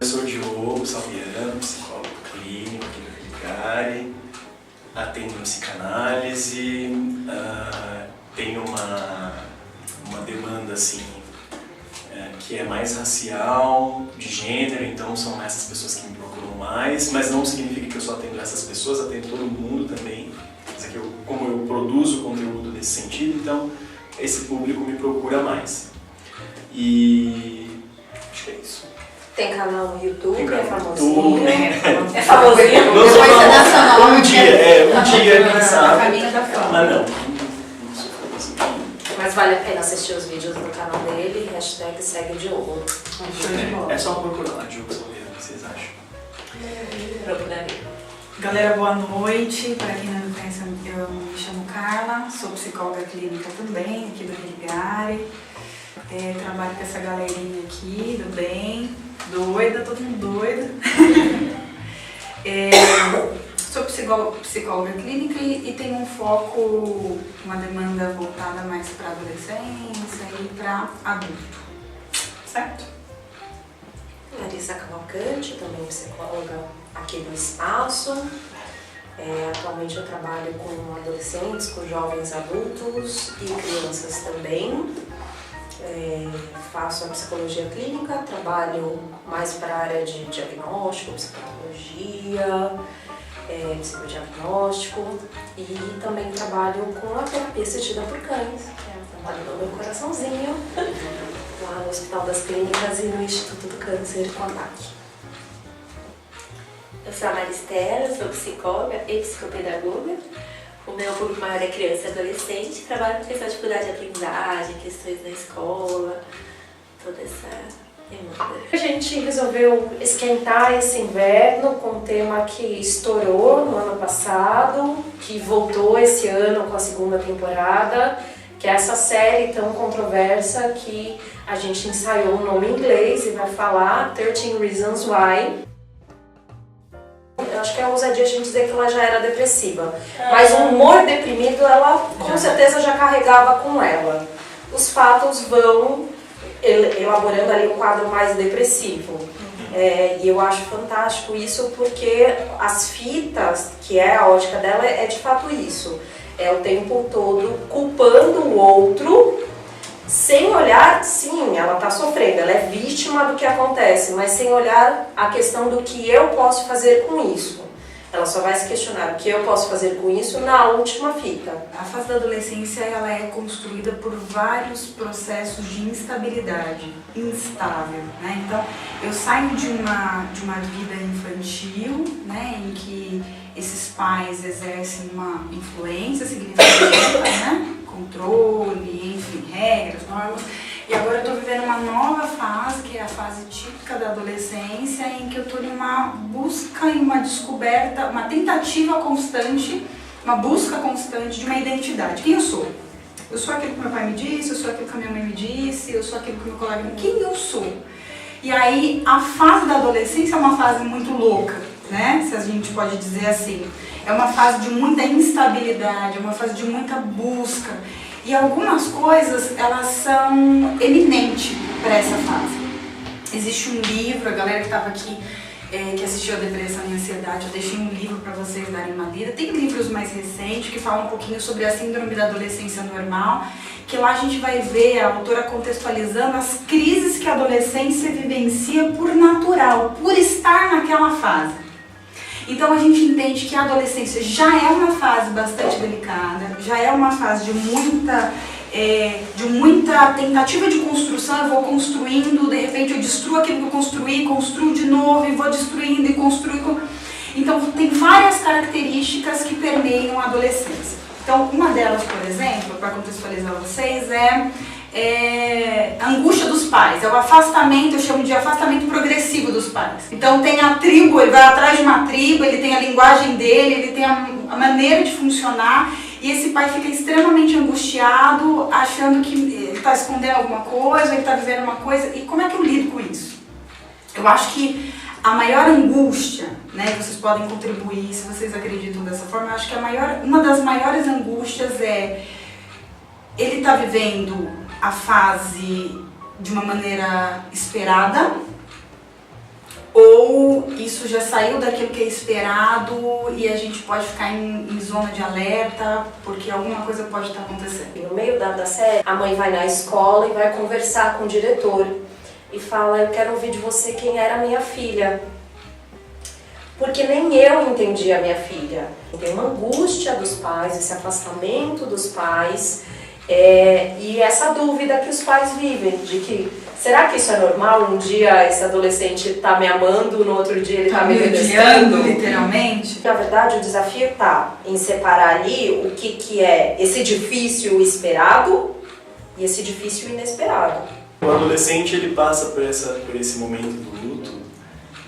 sou Diogo Salviano, psicólogo clínico aqui do Religare, atendo em psicanálise, tenho uma demanda assim, que é mais racial, de gênero, então são essas pessoas que me procuram mais, mas não significa que eu só atendo essas pessoas, atendo todo mundo também. Como eu produzo conteúdo nesse sentido, então esse público me procura mais. E acho que é isso. Tem canal no YouTube, Tem é canal no famosinho. YouTube. É famosinho. Depois você nacional. Um dia, quem sabe. Caminho da fama. Ah, não. Mas vale a pena assistir os vídeos no canal dele, hashtag segue Diogo. É só procurar lá, Diogo Salviano, o que vocês acham? Procuraria. Galera, boa noite. Para quem não me conhece, eu me chamo Carla, sou psicóloga clínica também, aqui do Religare. Trabalho com essa galerinha aqui do bem, doida, todo mundo doido. Sou psicóloga clínica e tenho um foco, uma demanda voltada mais para adolescência e para adulto, certo? Larissa Cavalcante, também psicóloga aqui do Espaço. Atualmente eu trabalho com adolescentes, com jovens adultos e crianças também. Faço a psicologia clínica, trabalho mais para a área de diagnóstico, psicologia, psicodiagnóstico e também trabalho com a terapia assistida por cães, que é o trabalho do meu coraçãozinho, lá no Hospital das Clínicas e no Instituto do Câncer com a MAC. Eu sou a Maristela, sou psicóloga e psicopedagoga. O meu público maior é criança e adolescente. Trabalho com questão de dificuldade de aprendizagem, questões na escola, toda essa demanda. A gente resolveu esquentar esse inverno com um tema que estourou no ano passado, que voltou esse ano com a segunda temporada, que é essa série tão controversa que a gente ensaiou o nome em inglês e vai falar 13 Reasons Why. Eu acho que é ousadia a gente dizer que ela já era depressiva, mas o humor deprimido ela com certeza já carregava com ela. Os fatos vão elaborando ali um quadro mais depressivo. E eu acho fantástico isso porque as fitas, que é a ótica dela, é de fato isso. É o tempo todo culpando o outro, sem olhar, sim, ela está sofrendo, ela é vítima do que acontece, mas sem olhar a questão do que eu posso fazer com isso. Ela só vai se questionar o que eu posso fazer com isso na última fita. A fase da adolescência ela é construída por vários processos de instabilidade, instável, né? Então, eu saio de uma vida infantil, né, em que esses pais exercem uma influência significativa, né? Controle, enfim, regras, normas. E agora eu estou vivendo uma nova fase, que é a fase típica da adolescência, em que eu estou em uma busca e uma descoberta, uma tentativa constante, uma busca constante de uma identidade. Quem eu sou? Eu sou aquilo que meu pai me disse, eu sou aquilo que a minha mãe me disse, eu sou aquilo que meu colega me disse. Quem eu sou? E aí a fase da adolescência é uma fase muito louca, né? Se a gente pode dizer assim. É uma fase de muita instabilidade, é uma fase de muita busca. E algumas coisas, elas são eminentes para essa fase. Existe um livro, a galera que estava aqui, que assistiu a Depressão e a Ansiedade, eu deixei um livro para vocês darem uma lida. Tem livros mais recentes que falam um pouquinho sobre a síndrome da adolescência normal, que lá a gente vai ver a autora contextualizando as crises que a adolescência vivencia por natural, por estar naquela fase. Então a gente entende que a adolescência já é uma fase bastante delicada, já é uma fase de muita tentativa de construção. Eu vou construindo, de repente eu destruo aquilo que eu construí, construo de novo e vou destruindo e construo. Então tem várias características que permeiam a adolescência. Então uma delas, por exemplo, para contextualizar vocês, a angústia dos pais, é o afastamento, eu chamo de afastamento progressivo dos pais. Então tem a tribo, ele vai atrás de uma tribo, ele tem a linguagem dele, ele tem a maneira de funcionar, e esse pai fica extremamente angustiado, achando que ele está escondendo alguma coisa, ele está vivendo uma coisa. E como é que eu lido com isso? Eu acho que a maior angústia, né, vocês podem contribuir se vocês acreditam dessa forma, eu acho que uma das maiores angústias é ele está vivendo a fase de uma maneira esperada, Ou isso já saiu daquilo que é esperado e a gente pode ficar em zona de alerta porque alguma coisa pode estar acontecendo? No meio da série, a mãe vai na escola e vai conversar com o diretor e fala: eu quero ouvir de você quem era a minha filha. Porque nem eu entendi a minha filha. Tem uma angústia dos pais, esse afastamento dos pais e essa dúvida que os pais vivem de que será que isso é normal? Um dia esse adolescente tá me amando, no outro dia ele tá me detestando, literalmente. Na verdade, o desafio tá em separar ali o que é esse difícil esperado e esse difícil inesperado. O adolescente ele passa por esse momento do luto,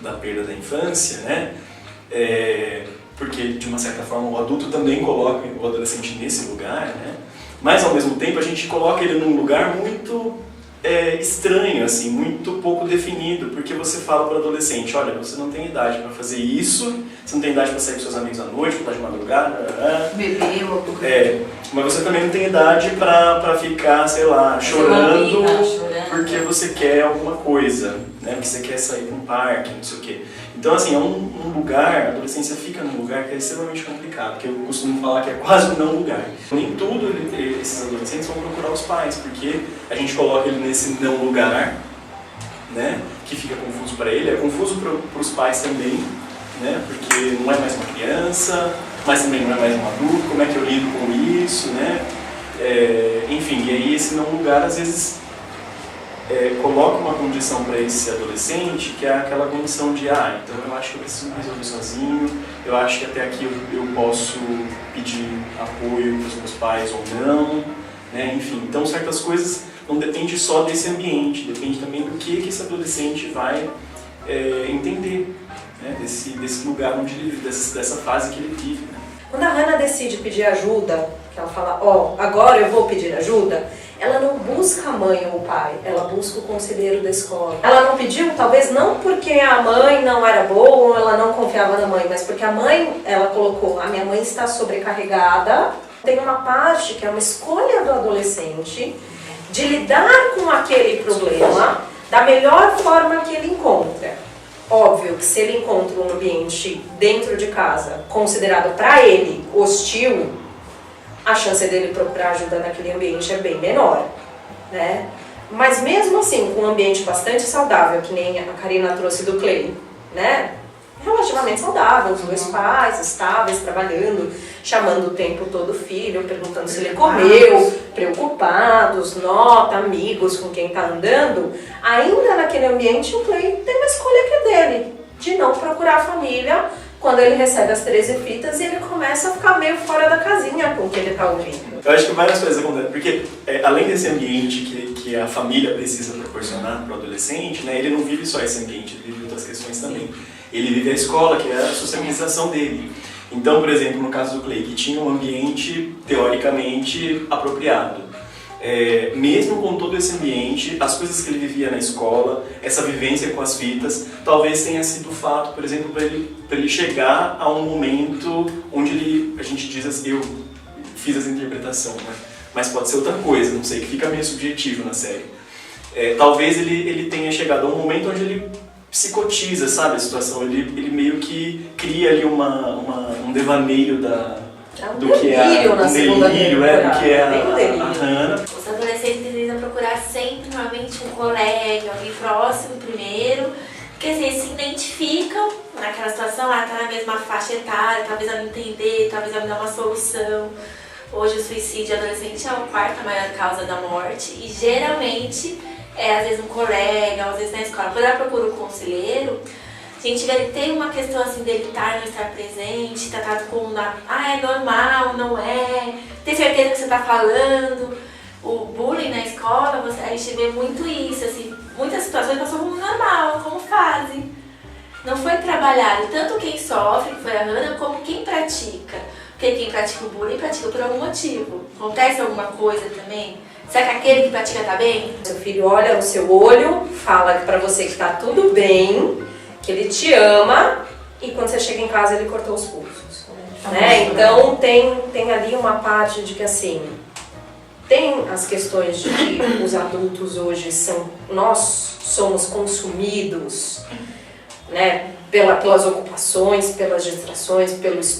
da perda da infância, né? Porque de uma certa forma o adulto também coloca o adolescente nesse lugar, né? Mas ao mesmo tempo a gente coloca ele num lugar muito estranho, assim, muito pouco definido, porque você fala para o adolescente: olha, você não tem idade para fazer isso, você não tem idade para sair com seus amigos à noite, para estar de madrugada, beber ou alguma coisa. Mas você também não tem idade para ficar, sei lá, chorando porque você quer alguma coisa, né? Porque você quer sair para um parque, não sei o quê. Então, assim, é um lugar, a adolescência fica num lugar que é extremamente complicado, que eu costumo falar que é quase um não lugar. Nem tudo esses adolescentes vão procurar os pais, porque a gente coloca ele nesse não lugar, né? Que fica confuso para ele, é confuso para os pais também, né? Porque não é mais uma criança, mas também não é mais um adulto, como é que eu lido com isso, né? Enfim, e aí esse não lugar às vezes coloca uma condição para esse adolescente que é aquela condição de então eu acho que eu preciso resolver sozinho, eu acho que até aqui eu posso pedir apoio para os meus pais ou não, né? Enfim, então certas coisas não dependem só desse ambiente, depende também do que esse adolescente vai entender, né? Desse lugar onde ele vive, dessa fase que ele vive, né? Quando a Hannah decide pedir ajuda, que ela fala: agora eu vou pedir ajuda, ela não busca a mãe ou o pai, ela busca o conselheiro da escola. Ela não pediu, talvez não porque a mãe não era boa ou ela não confiava na mãe, mas porque a mãe, ela colocou: a minha mãe está sobrecarregada. Tem uma parte que é uma escolha do adolescente de lidar com aquele problema da melhor forma que ele encontra. Óbvio que se ele encontra um ambiente dentro de casa considerado para ele hostil, a chance dele procurar ajuda naquele ambiente é bem menor, né? Mas mesmo assim, com um ambiente bastante saudável, que nem a Karina trouxe do Clay, né? Relativamente saudável, os dois pais estáveis, trabalhando, chamando o tempo todo o filho, perguntando se ele comeu, preocupados, nota, amigos com quem está andando, ainda naquele ambiente o Clay tem uma escolha que é dele, de não procurar a família quando ele recebe as 13 fitas e ele começa a ficar meio fora da casinha com o que ele está ouvindo. Eu acho que várias coisas acontecem, porque além desse ambiente que a família precisa proporcionar para o adolescente, né, ele não vive só esse ambiente, ele vive outras questões também. Ele vive a escola, que é a socialização dele. Então, por exemplo, no caso do Clay, que tinha um ambiente teoricamente apropriado. Mesmo com todo esse ambiente, as coisas que ele vivia na escola, essa vivência com as fitas, talvez tenha sido o fato, por exemplo, para ele chegar a um momento onde a gente diz assim: eu fiz essa interpretação, né? Mas pode ser outra coisa, não sei, que fica meio subjetivo na série. Talvez ele tenha chegado a um momento onde ele psicotiza, sabe, a situação, ele meio que cria ali um devaneio do que é a Hannah. Os adolescentes precisam procurar sempre, normalmente, um colega, alguém próximo primeiro, porque assim, eles se identificam naquela situação, tá na mesma faixa etária, talvez ela me entender, talvez ela me dar uma solução. Hoje o suicídio adolescente é a quarta maior causa da morte e geralmente às vezes um colega, às vezes na escola. Quando ela procura um conselheiro, a gente vê que tem uma questão assim dele estar ou não estar presente, tratado como é normal, não é, tem certeza que você está falando. O bullying na escola, a gente vê muito isso, assim, muitas situações passam como normal, como fase. Não foi trabalhado tanto quem sofre, que foi a Hannah, como quem pratica. Porque quem pratica o bullying pratica por algum motivo. Acontece alguma coisa também? Será que aquele que pratica tá bem? Seu filho olha no seu olho, fala pra você que tá tudo bem, que ele te ama, e quando você chega em casa ele cortou os pulsos. Né? Então tem ali uma parte de que assim, tem as questões de que os adultos hoje nós somos consumidos né? Pelas ocupações, pelas distrações,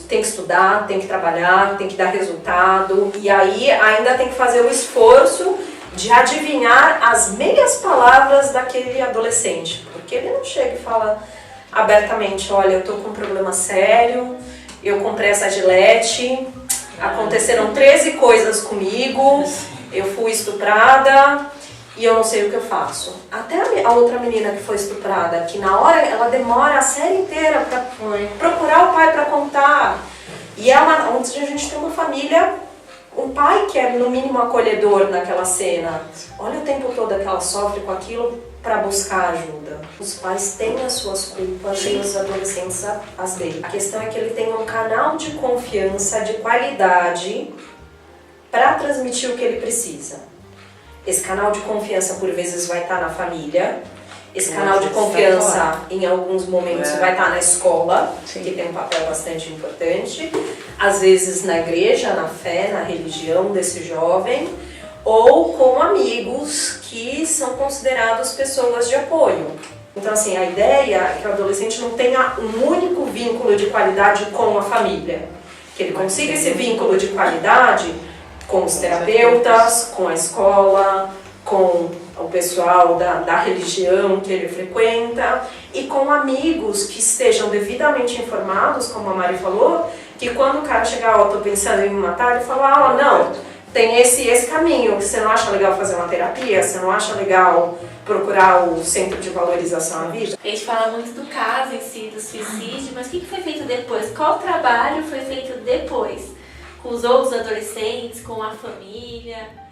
tem que estudar, tem que trabalhar, tem que dar resultado. E aí ainda tem que fazer o esforço de adivinhar as meias palavras daquele adolescente. Porque ele não chega e fala abertamente, olha, eu tô com um problema sério, eu comprei essa Gillette, aconteceram 13 coisas comigo, eu fui estuprada e eu não sei o que eu faço. Até a outra menina que foi estuprada, que na hora ela demora a série inteira para procurar o pai para contar. E onde a gente tem uma família, um pai que é no mínimo acolhedor naquela cena. Olha o tempo todo que ela sofre com aquilo para buscar ajuda. Os pais têm as suas culpas e os adolescentes as dele. A questão é que ele tem um canal de confiança, de qualidade, para transmitir o que ele precisa. Esse canal de confiança, por vezes, vai estar na família. Esse canal de confiança, em alguns momentos, vai estar na escola, que tem um papel bastante importante. Às vezes, na igreja, na fé, na religião desse jovem. Ou com amigos que são considerados pessoas de apoio. Então, assim, a ideia é que o adolescente não tenha um único vínculo de qualidade com a família. Que ele consiga esse vínculo de qualidade com os terapeutas, com a escola, com o pessoal da religião que ele frequenta e com amigos que estejam devidamente informados, como a Mari falou, que quando o cara chegar, tô pensando em me matar, ele fala, não, tem esse caminho, você não acha legal fazer uma terapia, você não acha legal procurar o centro de valorização à vida? A gente fala muito do caso em si, do suicídio, mas o que foi feito depois? Qual trabalho foi feito depois? Com os outros adolescentes, com a família?